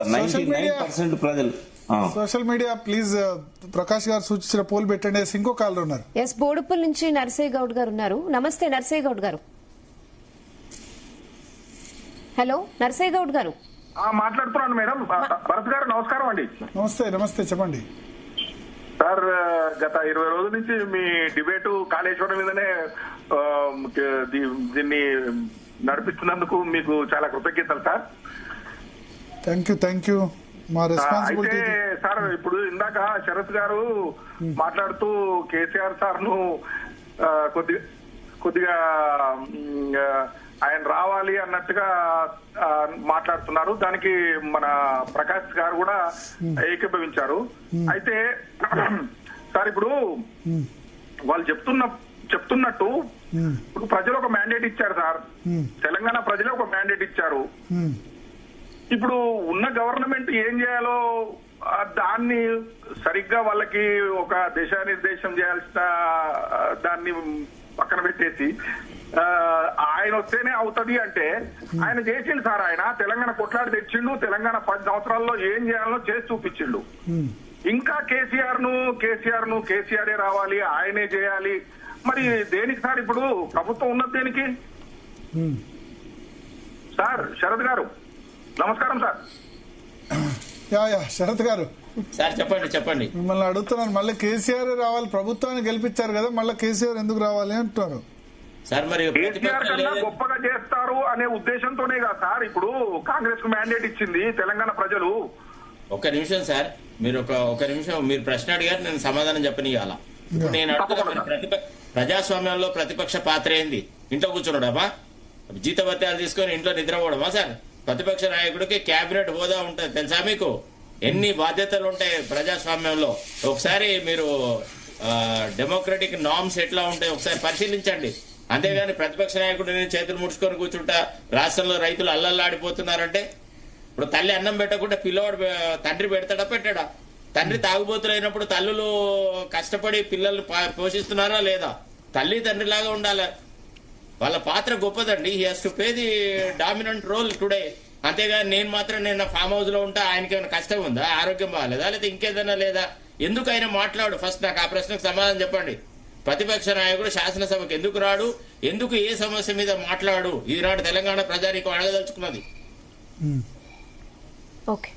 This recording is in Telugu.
99% ప్రజలు సోషల్ మీడియా ప్లీజ్ ప్రకాష్ గారు సూచించిన పోల్ పెట్టండి. ఇంకో కాలర్ ఉన్నారు. ఎస్ బోడుపల్ నుంచి నర్సయ్య గౌడ్ గారు ఉన్నారు. నమస్తే నర్సయ్య గౌడ్ గారు. హలో నర్సయ్య గౌడ్ గారు మాట్లాడుతున్నాను మేడం. భరత్ గారు నమస్కారం అండి. నమస్తే నమస్తే చెప్పండి సార్. గత 20 రోజుల నుంచి మీ డిబేటు కాళేశ్వరం మీదనే దీన్ని నడిపిస్తున్నందుకు మీకు చాలా కృతజ్ఞతలు సార్. Thank you. మా రెస్పాన్సిబిలిటీ. అయితే సార్ ఇప్పుడు ఇందాక శరత్ గారు మాట్లాడుతూ కేసీఆర్ సార్ ను కొద్దిగా ఆయన రావాలి అన్నట్టుగా మాట్లాడుతున్నారు. దానికి మన ప్రకాష్ గారు కూడా ఏకీభవించారు. అయితే సార్ ఇప్పుడు వాళ్ళు చెప్తున్నట్టు ఇప్పుడు ప్రజలు ఒక మ్యాండేట్ ఇచ్చారు సార్. తెలంగాణ ప్రజలే ఒక మ్యాండేట్ ఇచ్చారు. ఇప్పుడు ఉన్న గవర్నమెంట్ ఏం చేయాలో దాన్ని సరిగ్గా వాళ్ళకి ఒక దిశానిర్దేశం చేయాల్సిన దాన్ని పక్కన పెట్టేసి ఆయన వస్తేనే అవుతుంది అంటే ఆయన చేసిండు సార్. ఆయన తెలంగాణ కొట్లాడి తెచ్చిండు. తెలంగాణ 10 సంవత్సరాల్లో ఏం చేయాలో చేసి చూపించిండు. ఇంకా కేసీఆరే రావాలి, ఆయనే చేయాలి. మరి దేనికి సార్ ఇప్పుడు ప్రభుత్వం ఉన్నది దేనికి సార్? శరత్ గారు నమస్కారం సార్. శరత్ గారు సార్ చెప్పండి. మిమ్మల్ని అడుగుతున్నాను. మళ్ళీ కేసీఆర్ రావాలి, ప్రభుత్వాన్ని గెలిపించారు కదా, మళ్ళీ కేసీఆర్ ఎందుకు రావాలి అంటున్నారు సార్. మరి కేసీఆర్ కన్నా గొప్పగా చేస్తారు అనే ఉద్దేశంతోనే కదా సార్ ఇప్పుడు కాంగ్రెస్ కు మ్యాండేట్ ఇచ్చింది తెలంగాణ ప్రజలు. ఒక్క నిమిషం సార్, మీరు ఒక నిమిషం, మీరు ప్రశ్న అడిగారు, నేను సమాధానం చెప్పనియాల. ఇప్పుడు నేను అడుగుతున్నా, ప్రజాస్వామ్యంలో ప్రతిపక్ష పాత్ర ఏంది? ఇంట్లో కూర్చున్నాడమ్మా, జీతభత్యాలు తీసుకొని ఇంట్లో నిద్రపోవడమా సార్? ప్రతిపక్ష నాయకుడికి కేబినెట్ హోదా ఉంటుంది తెలుసా మీకు? ఎన్ని బాధ్యతలు ఉంటాయి ప్రజాస్వామ్యంలో? ఒకసారి మీరు డెమోక్రటిక్ నార్మ్స్ ఎట్లా ఉంటాయి ఒకసారి పరిశీలించండి. అంతేగాని ప్రతిపక్ష నాయకుడిని చేతులు ముడుచుకొని కూర్చుంటా రాష్ట్రంలో రైతులు అల్లల్లాడిపోతున్నారంటే, ఇప్పుడు తల్లి అన్నం పెట్టకుండా పిల్లవాడు తండ్రి పెడతాడా పెట్టాడా? తండ్రి తాగుబోతులైనప్పుడు తల్లులు కష్టపడి పిల్లలు పోషిస్తున్నారా లేదా? తల్లి తండ్రి లాగా ఉండాలి. వాళ్ళ పాత్ర గొప్పదండి. He has to play the dominant role today. అంతేగాని నేను ఫామ్ హౌస్ లో ఉంటా, ఆయనకి ఏమైనా కష్టం ఉందా? ఆరోగ్యం బాగాలేదా? లేదా ఇంకేదైనా లేదా? ఎందుకు ఆయన మాట్లాడు? ఫస్ట్ నాకు ఆ ప్రశ్నకు సమాధానం చెప్పండి. ప్రతిపక్ష నాయకుడు శాసనసభకు ఎందుకు రాడు? ఎందుకు ఏ సమస్య మీద మాట్లాడు? ఈనాడు తెలంగాణ ప్రజానీకం అడగదలుచుకున్నది. ఓకే.